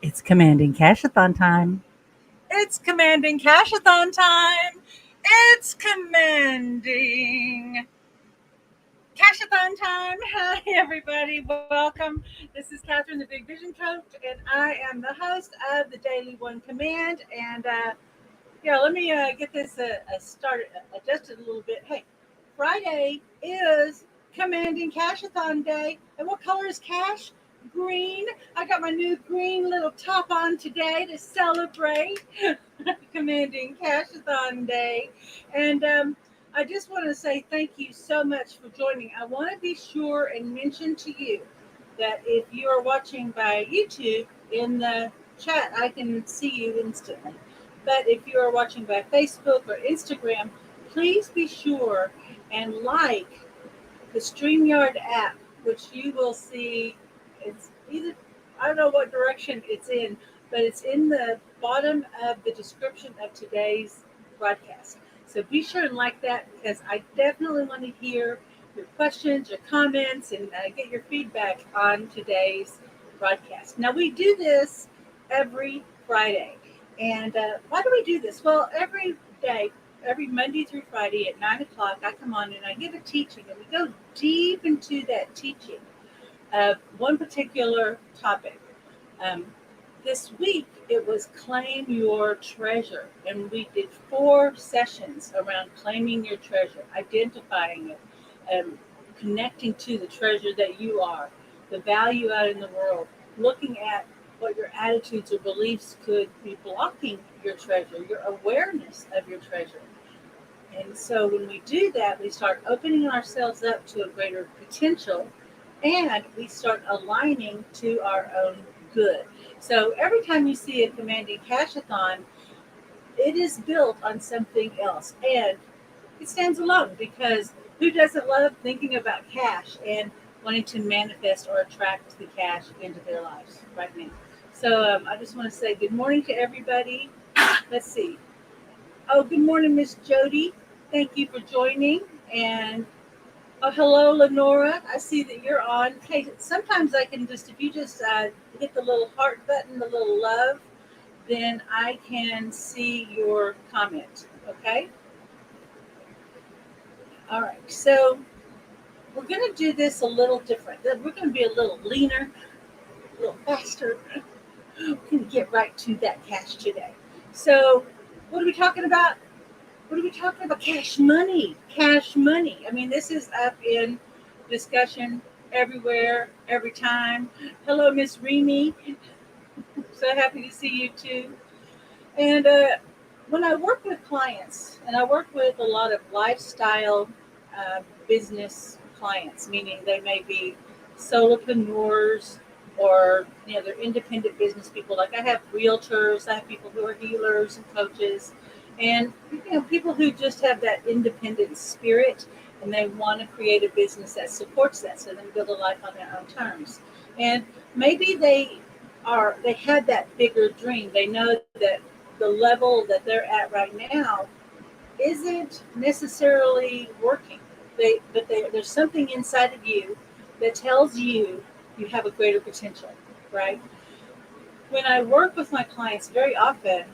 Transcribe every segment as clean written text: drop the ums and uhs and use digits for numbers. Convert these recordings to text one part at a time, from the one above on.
It's commanding Cash-A-Thon time. It's commanding Cash-A-Thon time. It's commanding Cash-A-Thon time. Hi, everybody. Welcome. This is Catherine, the Big Vision Coach, and I am the host of the Daily One Command. And let me get this started, adjusted a little bit. Hey, Friday is commanding Cash-A-Thon day. And what color is cash? Green. I got my new green little top on today to celebrate commanding Cash-A-Thon day. And I just want to say thank you so much for joining. I want to be sure and mention to you that if you are watching by YouTube, in the chat, I can see you instantly. But if you are watching by Facebook or Instagram, please be sure and like the StreamYard app, which you will see. It's either, I don't know what direction it's in, but it's in the bottom of the description of today's broadcast. So be sure and like that, because I definitely want to hear your questions, your comments, and get your feedback on today's broadcast. Now, we do this every Friday. And why do we do this? Well, every day, every Monday through Friday at 9 o'clock, I come on and I give a teaching, and we go deep into that teaching of one particular topic. This week, it was Claim Your Treasure, and we did 4 sessions around claiming your treasure, identifying it, connecting to the treasure that you are, the value out in the world, looking at what your attitudes or beliefs could be blocking your treasure, your awareness of your treasure. And so when we do that, we start opening ourselves up to a greater potential, and we start aligning to our own good. So every time you see a commanding Cash-A-Thon, it is built on something else, and it stands alone, because who doesn't love thinking about cash and wanting to manifest or attract the cash into their lives right now? So I just want to say good morning to everybody. Let's see. Oh, good morning, Miss Jody. Thank you for joining. And hello, Lenora. I see that you're on. Hey, sometimes I can just, if you just hit the little heart button, the little love, then I can see your comment. Okay? All right. So we're going to do this a little different. We're going to be a little leaner, a little faster. We're going to get right to that cash today. So what are we talking about? What are we talking about? Cash money. Cash money. I mean, this is up in discussion everywhere, every time. Hello, Miss Remy. So happy to see you too. And when I work with clients, and I work with a lot of lifestyle business clients, meaning they may be solopreneurs, or they're independent business people. Like, I have realtors, I have people who are healers and coaches, and people who just have that independent spirit, and they want to create a business that supports that, so they can build a life on their own terms. And maybe they have that bigger dream. They know that the level that they're at right now isn't necessarily working. There's something inside of you that tells you you have a greater potential, right? When I work with my clients, very often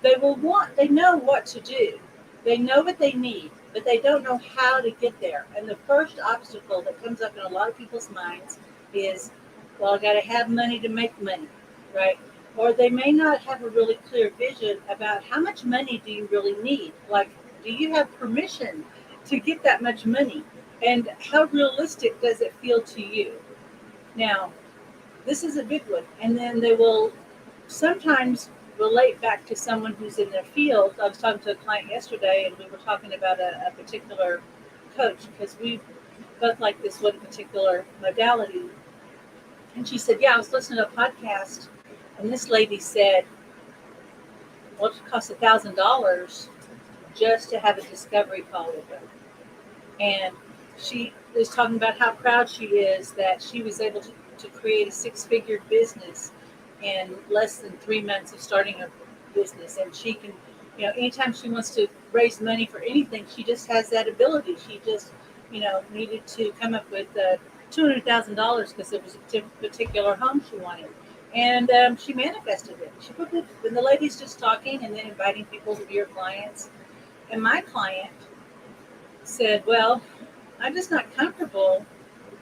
they know what to do. They know what they need, but they don't know how to get there. And the first obstacle that comes up in a lot of people's minds is, well, I got to have money to make money, right? Or they may not have a really clear vision about how much money do you really need? Like, do you have permission to get that much money? And how realistic does it feel to you? Now, this is a big one. And then they will sometimes relate back to someone who's in their field. I was talking to a client yesterday, and we were talking about a particular coach, because we both like this one particular modality. And she said, yeah, I was listening to a podcast, and this lady said, well, it costs $1,000 just to have a discovery call with her. And she is talking about how proud she is that she was able to create a 6-figure business in less than 3 months of starting a business. And she can, anytime she wants to raise money for anything, she just has that ability. She just, needed to come up with $200,000 because it was a particular home she wanted. And she manifested it. She put it when the lady's just talking and then inviting people to be her clients. And my client said, "Well, I'm just not comfortable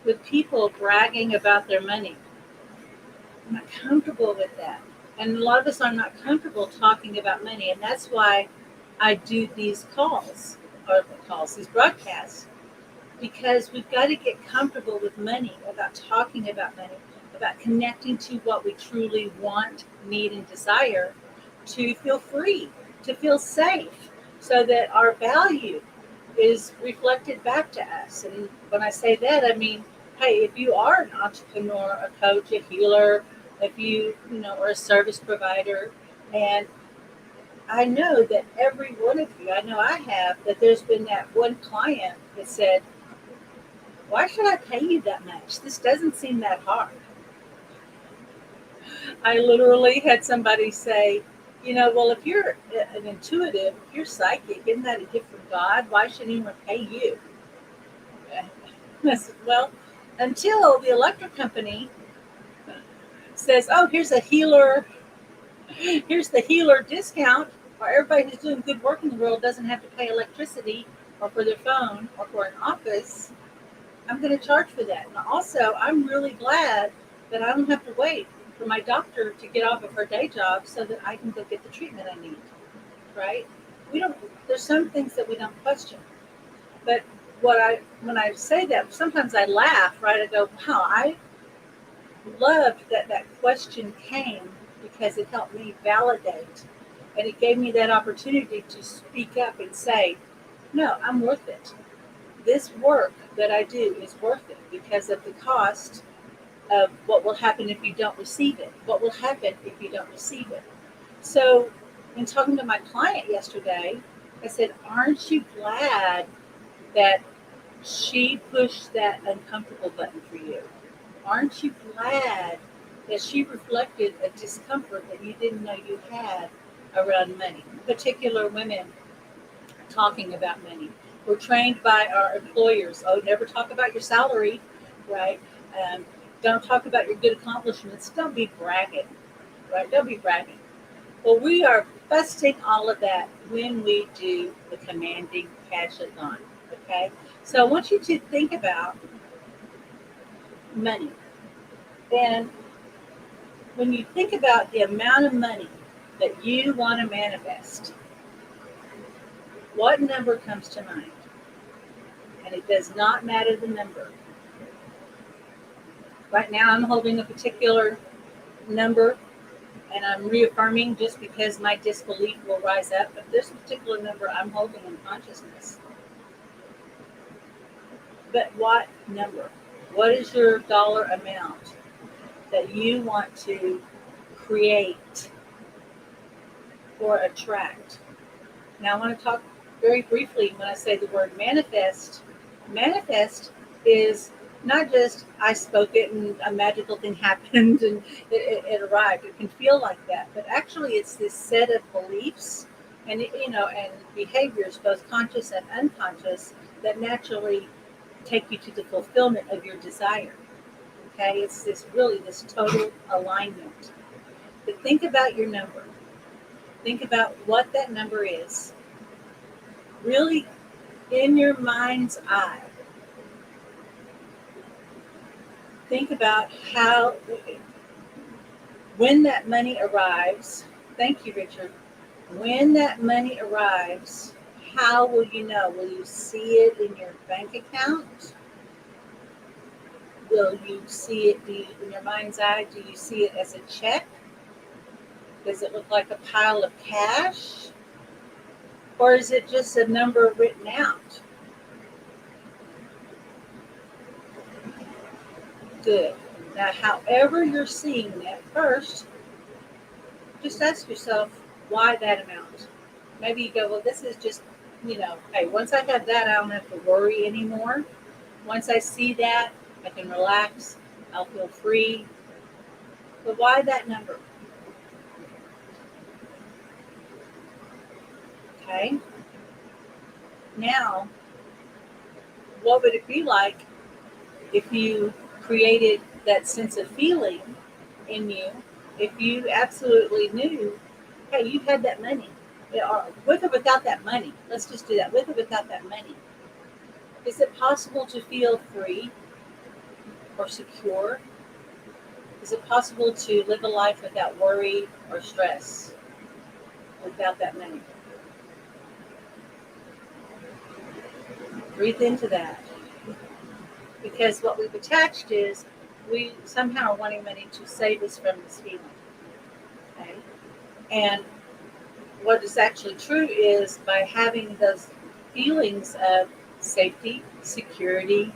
with people bragging about their money. I'm not comfortable with that. And a lot of us are not comfortable talking about money. And that's why I do these these broadcasts, because we've got to get comfortable with money, about talking about money, about connecting to what we truly want, need, and desire, to feel free, to feel safe, so that our value is reflected back to us. And when I say that, I mean, hey, if you are an entrepreneur, a coach, a healer, if you know, or a service provider, and I know that every one of you, I know I have, that there's been that one client that said, why should I pay you that much? This doesn't seem that hard. I literally had somebody say, you know, well, if you're an intuitive, if you're psychic, isn't that a gift from God? Why should anyone pay you? I said, well, until the electric company says, oh, here's the healer discount, or everybody who's doing good work in the world doesn't have to pay electricity or for their phone or for an office, I'm going to charge for that. And also, I'm really glad that I don't have to wait for my doctor to get off of her day job so that I can go get the treatment I need. Right? We don't. There's some things that we don't question. But when I say that, sometimes I laugh. Right? I go, wow, I loved that that question came, because it helped me validate, and it gave me that opportunity to speak up and say, no, I'm worth it. This work that I do is worth it because of the cost of what will happen if you don't receive it. What will happen if you don't receive it? So, in talking to my client yesterday, I said, aren't you glad that she pushed that uncomfortable button for you? Aren't you glad that she reflected a discomfort that you didn't know you had around money? In particular, women talking about money. We're trained by our employers. Oh, never talk about your salary, right? Um, don't talk about your good accomplishments. Don't be bragging, right? Don't be bragging. Well, we are busting all of that when we do the commanding Cash-A-Thon, okay? So I want you to think about money. And when you think about the amount of money that you want to manifest, what number comes to mind? And it does not matter the number. Right now, I'm holding a particular number, and I'm reaffirming just because my disbelief will rise up. But this particular number I'm holding in consciousness. But what number? What is your dollar amount that you want to create or attract? Now, I want to talk very briefly when I say the word manifest. Manifest is not just I spoke it and a magical thing happened and it arrived. It can feel like that, but actually, it's this set of beliefs and and behaviors, both conscious and unconscious, that naturally take you to the fulfillment of your desire. Okay, it's this total alignment. But think about your number. Think about what that number is. Really, in your mind's eye, think about how, when that money arrives, thank you, Richard. When that money arrives, how will you know? Will you see it in your bank account? Will you see it in your mind's eye? Do you see it as a check? Does it look like a pile of cash? Or is it just a number written out? Good. Now, however you're seeing that, first, just ask yourself, why that amount? Maybe you go, well, this is just, hey, once I have that, I don't have to worry anymore. Once I see that, I can relax. I'll feel free. But why that number? Okay. Now, what would it be like if you created that sense of feeling in you? if you absolutely knew, hey, you had that money, with or without that money, let's just do that, with or without that money, is it possible to feel free or secure? Is it possible to live a life without worry or stress without that money? Breathe into that. Because what we've attached is we somehow are wanting money to save us from this feeling. Okay? And what is actually true is by having those feelings of safety, security,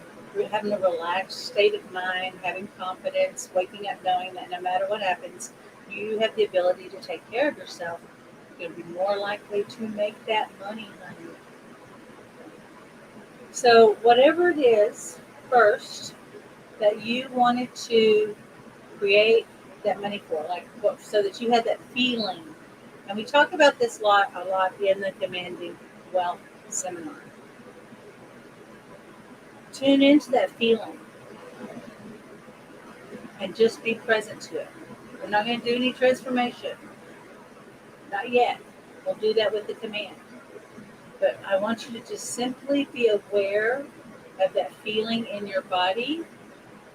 having a relaxed state of mind, having confidence, waking up knowing that no matter what happens, you have the ability to take care of yourself. You're going to be more likely to make that money, honey. So, whatever it is, first, that you wanted to create that money for, like so that you had that feeling. And we talk about this a lot in the Commanding Wealth seminar. Tune into that feeling and just be present to it. We're not going to do any transformation, not yet. We'll do that with the command. But I want you to just simply be aware of that feeling in your body,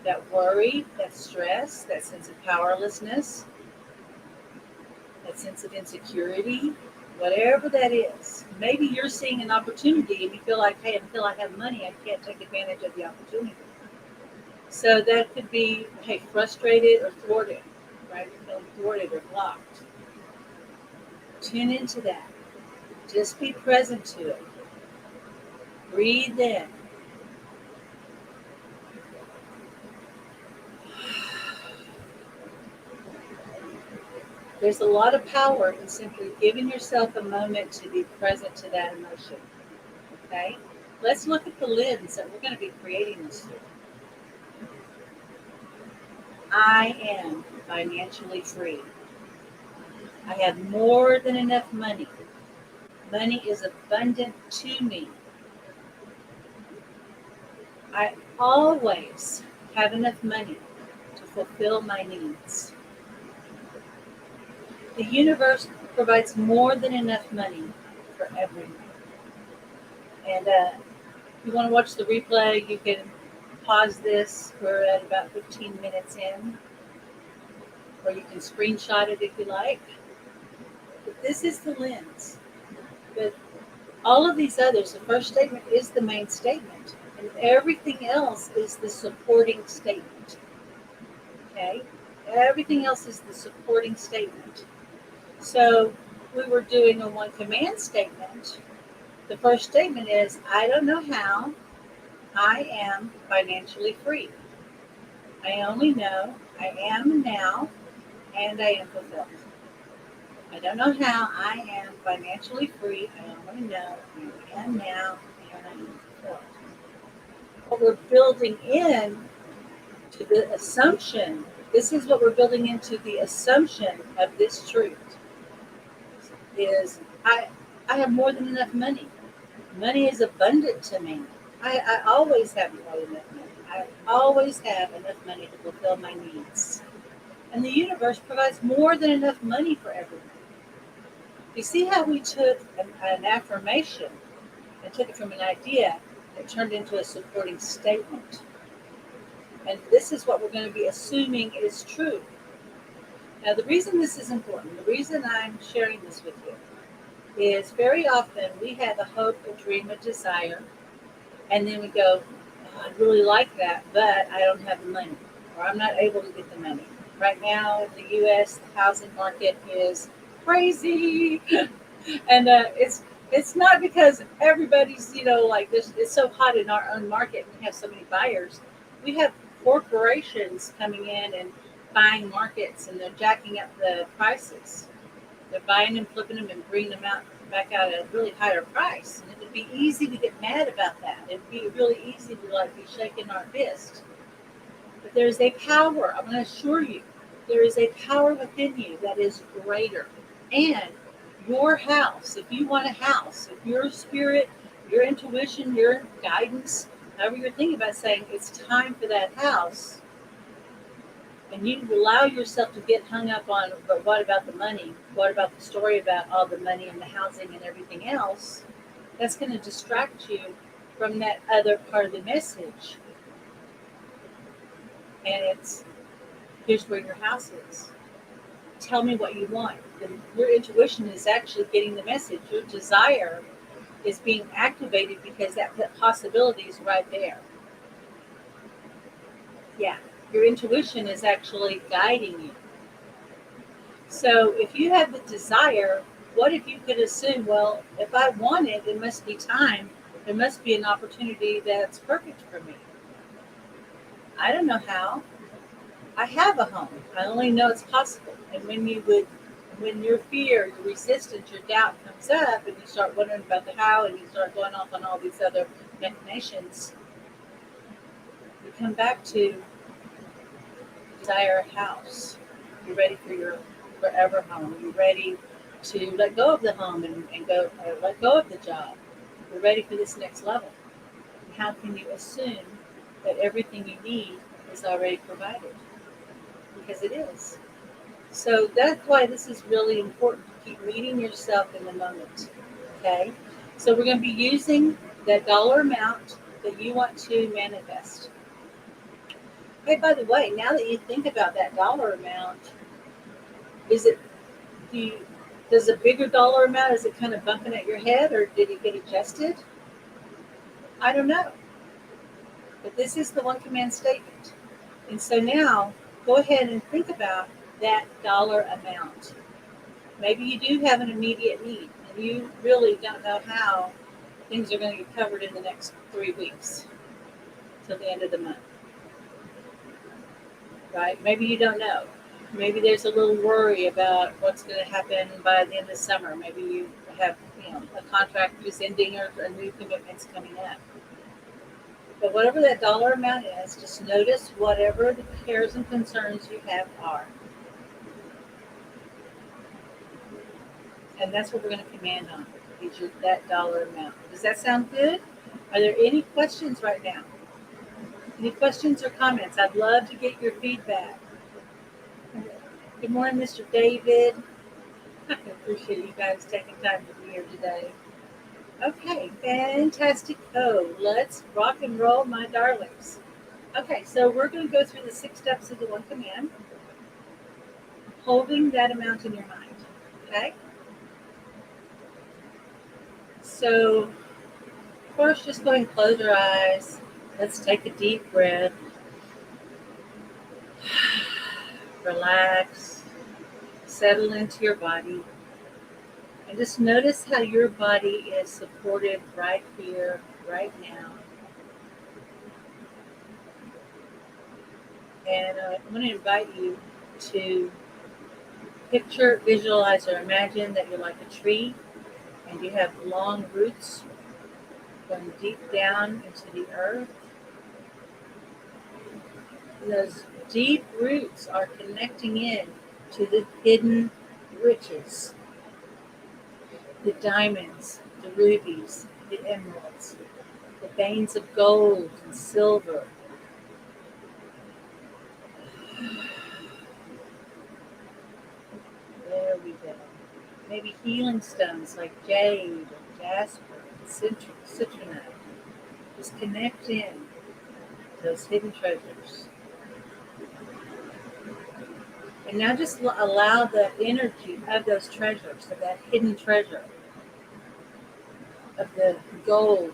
that worry, that stress, that sense of powerlessness, that sense of insecurity, whatever that is. Maybe you're seeing an opportunity and you feel like, hey, until I have money, I can't take advantage of the opportunity. So that could be, hey, frustrated or thwarted, right? Feeling thwarted or blocked. Tune into that. Just be present to it. Breathe in. There's a lot of power in simply giving yourself a moment to be present to that emotion. Okay? Let's look at the lens that we're going to be creating this through. I am financially free. I have more than enough money. Money is abundant to me. I always have enough money to fulfill my needs. The universe provides more than enough money for everyone. And if you want to watch the replay, you can pause this. We're at about 15 minutes in, or you can screenshot it if you like. But this is the lens. But all of these others, the first statement is the main statement, and everything else is the supporting statement. Okay? Everything else is the supporting statement. So we were doing a one command statement. The first statement is, I don't know how I am financially free. I only know I am now and I am fulfilled. I don't know how I am financially free. I only know I am now and I am fulfilled. What we're building in to the assumption, this is what we're building into the assumption of this truth, is I have more than enough money. Money is abundant to me. I always have more than enough money. I always have enough money to fulfill my needs. And the universe provides more than enough money for everyone. You see how we took an affirmation and took it from an idea and turned into a supporting statement. And this is what we're going to be assuming is true. Now, the reason this is important, the reason I'm sharing this with you, is very often we have a hope, a dream, a desire, and then we go, oh, I really like that, but I don't have the money, or I'm not able to get the money. Right now in the U.S., the housing market is crazy, and it's not because everybody's like this. It's so hot in our own market. We have so many buyers. We have corporations coming in and buying markets, and they're jacking up the prices. They're buying them, flipping them, and bringing them back out at a really higher price. And it would be easy to get mad about that. It would be really easy to be shaking our fist. But there is a power, I'm going to assure you, there is a power within you that is greater. And your house, if you want a house, if your spirit, your intuition, your guidance, however you're thinking about saying it's time for that house, and you allow yourself to get hung up on, but what about the money? What about the story about all the money and the housing and everything else? That's going to distract you from that other part of the message. And it's, here's where your house is. Tell me what you want. And your intuition is actually getting the message. Your desire is being activated because that possibility is right there. Yeah, your intuition is actually guiding you. So if you have the desire, what if you could assume, well, if I want it, it must be time. There must be an opportunity that's perfect for me. I don't know how. I have a home. I only know it's possible. And when your fear, your resistance, your doubt comes up, and you start wondering about the how, and you start going off on all these other machinations, you come back to desire a house. You're ready for your forever home. You're ready to let go of the home and go let go of the job. You're ready for this next level. And how can you assume that everything you need is already provided? Because it is. So that's why this is really important to keep meeting yourself in the moment. Okay? So we're going to be using that dollar amount that you want to manifest. Hey, by the way, now that you think about that dollar amount, is it do you, does a bigger dollar amount, is it kind of bumping at your head, or did it get adjusted? I don't know. But this is the one command statement. And so now go ahead and think about that dollar amount. Maybe you do have an immediate need and you really don't know how things are going to get covered in the next 3 weeks till the end of the month. Right? Maybe you don't know. Maybe there's a little worry about what's going to happen by the end of summer. Maybe you have, a contract is ending or a new commitment's coming up. But whatever that dollar amount is, just notice whatever the cares and concerns you have are. And that's what we're going to command on, is that dollar amount. Does that sound good? Are there any questions right now? Any questions or comments? I'd love to get your feedback. Good morning, Mr. David. I appreciate you guys taking time to be here today. Okay, fantastic. Oh, let's rock and roll, my darlings. Okay, so we're going to go through the 6 steps of the one command, holding that amount in your mind. Okay? So, first, just go ahead and close your eyes. Let's take a deep breath. Relax. Settle into your body. And just notice how your body is supported right here, right now. And I'm going to invite you to picture, visualize, or imagine that you're like a tree and you have long roots going deep down into the earth. And those deep roots are connecting in to the hidden riches, the diamonds, the rubies, the emeralds, the veins of gold and silver. There we go. Maybe healing stones like jade and jasper and citronite. Just connect in those hidden treasures. And now just allow the energy of those treasures, of that hidden treasure, of the gold,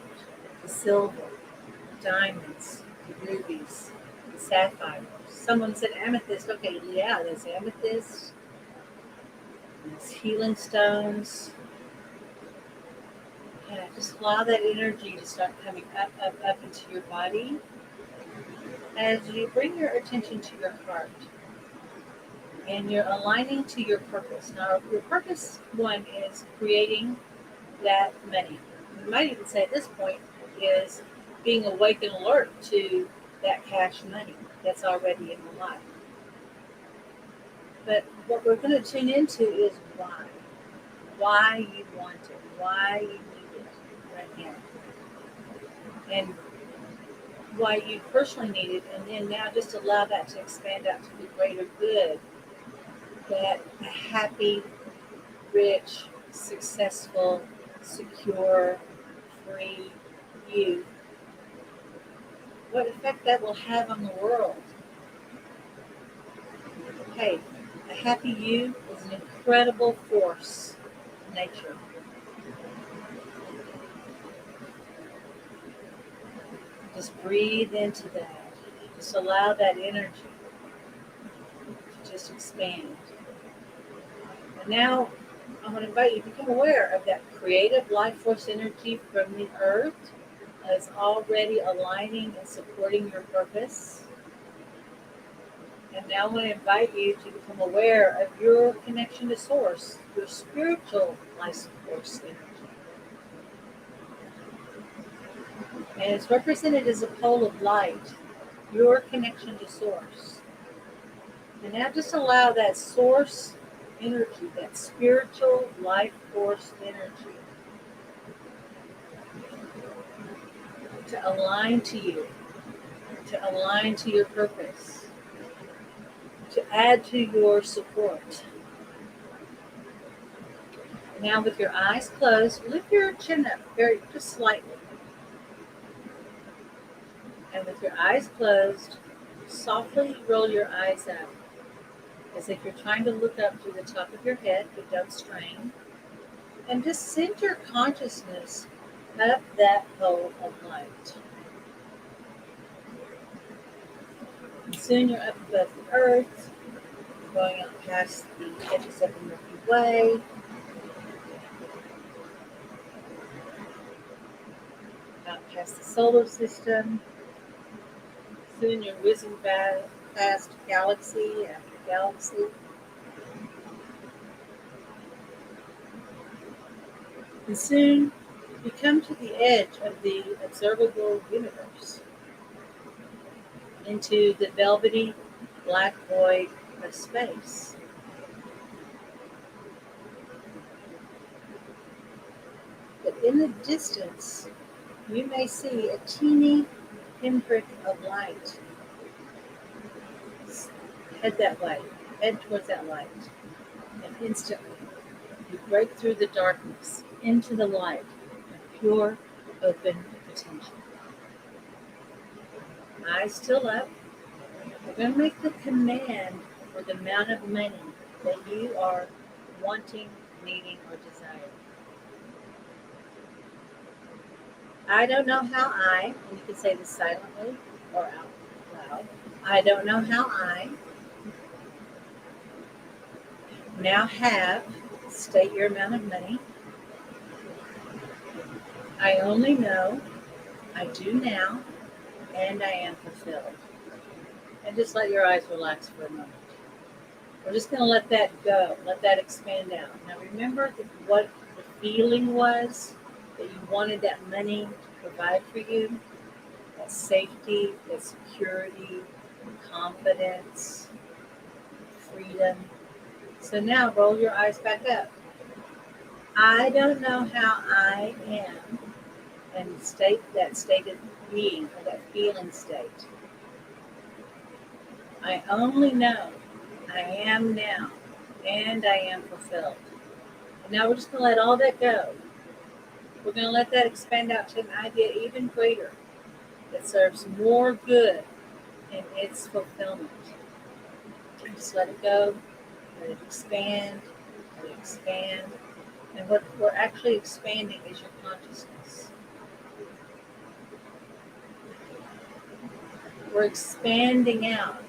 the silver, the diamonds, the rubies, the sapphires. Someone said amethyst. Okay, yeah, there's amethyst. There's healing stones. Yeah, just allow that energy to start coming up, up, up into your body as you bring your attention to your heart. And you're aligning to your purpose. Now, your purpose, one, is creating that money. You might even say at this point is being awake and alert to that cash money that's already in your life. But what we're going to tune into is why. Why you want it. Why you need it right now. And why you personally need it, and then now just allow that to expand out to the greater good that a happy, rich, successful, secure, free you, what effect that will have on the world. Hey, a happy you is an incredible force in nature. Just breathe into that. Just allow that energy to just expand. And now I want to invite you to become aware of that creative life force energy from the earth as already aligning and supporting your purpose. And now I want to invite you to become aware of your connection to source, your spiritual life force energy. And it's represented as a pole of light, your connection to source. And now just allow that source energy, that spiritual life force energy, to align to you, to align to your purpose, to add to your support. Now with your eyes closed, lift your chin up very just slightly. And with your eyes closed, softly roll your eyes up as if you're trying to look up through the top of your head, but don't strain. And just send your consciousness up that pole of light. And soon you're up above the earth, going out past the edges of the Milky Way, out past the solar system. Soon you're whizzing past galaxy after galaxy. And soon you come to the edge of the observable universe, into the velvety black void of space. But in the distance, you may see a teeny pinprick of light. Head that way, head towards that light, and instantly you break through the darkness into the light of pure, open potential. Eyes still up. We're going to make the command for the amount of money that you are wanting, needing, or desiring. I don't know how and you can say this silently or out loud, I don't know how I now have, state your amount of money. I only know I do now, and I am fulfilled. And just let your eyes relax for a moment. We're just going to let that go, let that expand out. Now remember what the feeling was that you wanted that money to provide for you, that safety, that security, confidence, freedom. So now roll your eyes back up. I don't know how I am, and state that state of being or that feeling state. I only know I am now, and I am fulfilled. And now we're just going to let all that go. We're going to let that expand out to an idea even greater that serves more good in its fulfillment. Just let it go, let it expand, let it expand. And what we're actually expanding is your consciousness. We're expanding out.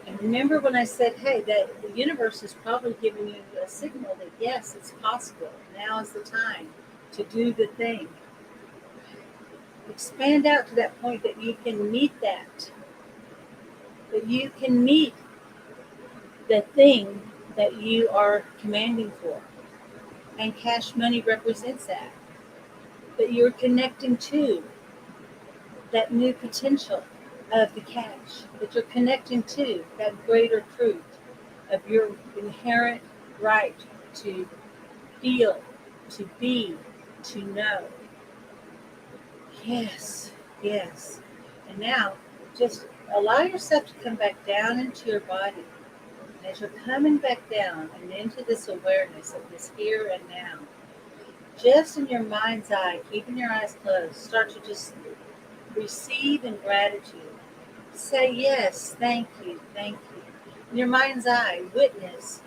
And remember when I said, hey, that the universe is probably giving you a signal that yes, it's possible. Now is the time to do the thing. Expand out to that point that you can meet that you can meet the thing that you are commanding for. And cash money represents that. That you're connecting to that new potential of the cash. That you're connecting to that greater truth of your inherent right to feel, to be, to know. Yes, yes. And now, just allow yourself to come back down into your body. And as you're coming back down and into this awareness of this here and now, just in your mind's eye, keeping your eyes closed, start to just receive in gratitude. Say yes, thank you, thank you. In your mind's eye, witness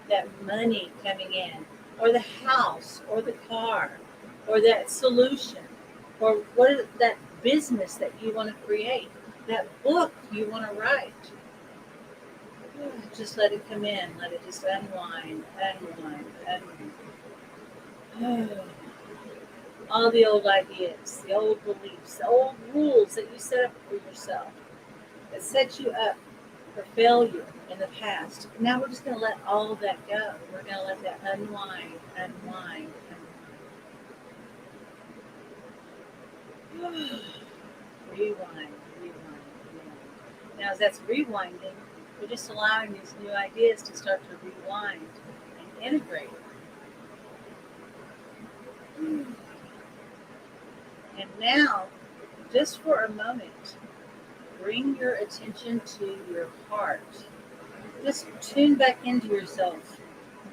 that money coming in, or the house, or the car, or that solution, or what that business that you want to create, that book you want to write. Just let it come in. Let it just unwind, unwind, unwind. All the old ideas, the old beliefs, the old rules that you set up for yourself that set you up for failure in the past. Now we're just going to let all of that go. We're going to let that unwind, unwind, unwind. Rewind, rewind, rewind. Now, as that's rewinding, we're just allowing these new ideas to start to rewind and integrate. And now, just for a moment, bring your attention to your heart. Just tune back into yourself.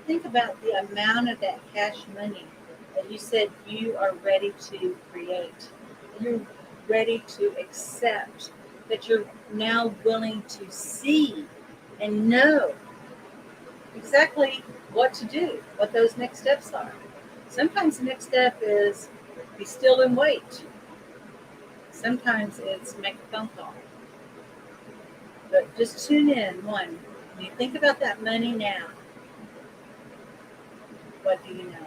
Think about the amount of that cash money that you said you are ready to create. You're ready to accept, that you're now willing to see and know exactly what to do, what those next steps are. Sometimes the next step is be still and wait. Sometimes it's make a phone call. But just tune in. One, when you think about that money now, what do you know?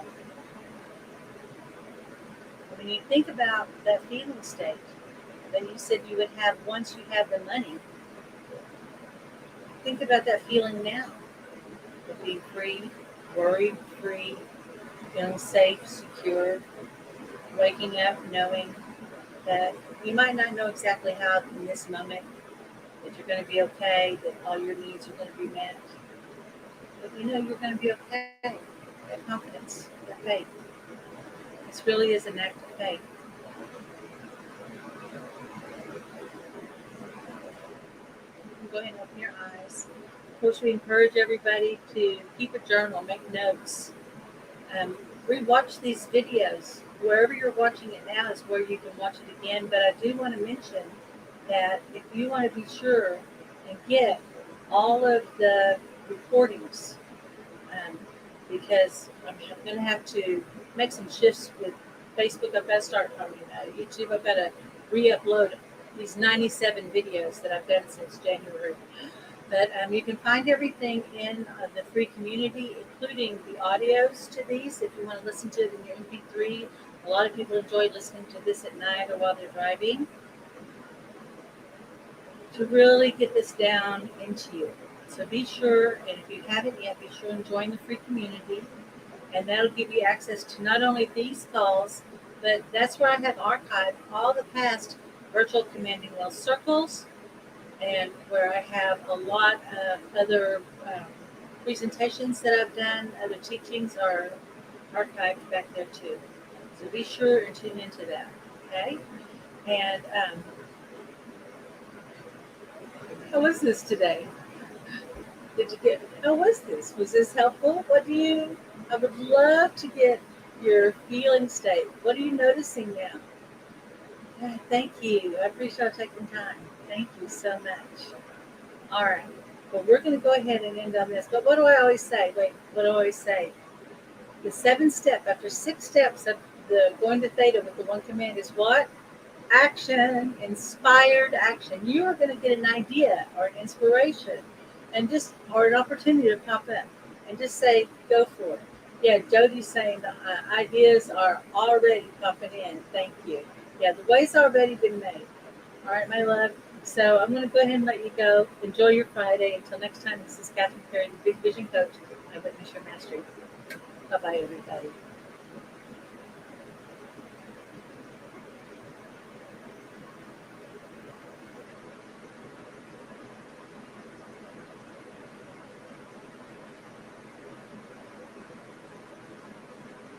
When you think about that feeling state that you said you would have once you have the money, think about that feeling now of being free, worry free, feeling safe, secure, waking up knowing that you might not know exactly how in this moment that you're going to be okay, that all your needs are going to be met, but you know you're going to be okay. That confidence, that faith. This really is an act of faith. You can go ahead and open your eyes. Of course, we encourage everybody to keep a journal, make notes, rewatch these videos. Wherever you're watching it now is where you can watch it again. But I do want to mention that if you want to be sure and get all of the recordings, because I'm going to have to make some shifts with Facebook. I've got to start, YouTube. I've got to re-upload these 97 videos that I've done since January. But you can find everything in the free community, including the audios to these. If you want to listen to it in your MP3, a lot of people enjoy listening to this at night or while they're driving. To really get this down into you. So be sure, and if you haven't yet, be sure and join the free community. And that'll give you access to not only these calls, but that's where I have archived all the past virtual commanding wealth circles, and where I have a lot of other presentations that I've done, other teachings are archived back there too. So be sure and tune into that, okay? And how was this today? How was this? Was this helpful? I would love to get your feeling state. What are you noticing now? Thank you. I appreciate taking time. Thank you so much. All right. Well, we're going to go ahead and end on this. But what do I always say? Wait, what do I always say? The 7-step, after 6 steps of the going to Theta with the one command is what? Action, inspired action. You are going to get an idea or an inspiration or an opportunity to pop up and just say, go for it. Yeah, Jody's saying the ideas are already popping in. Thank you. Yeah, the way's already been made. All right, my love. So I'm going to go ahead and let you go. Enjoy your Friday. Until next time, this is Catherine Perry, the Big Vision Coach. I witness your mastery. Bye-bye, everybody.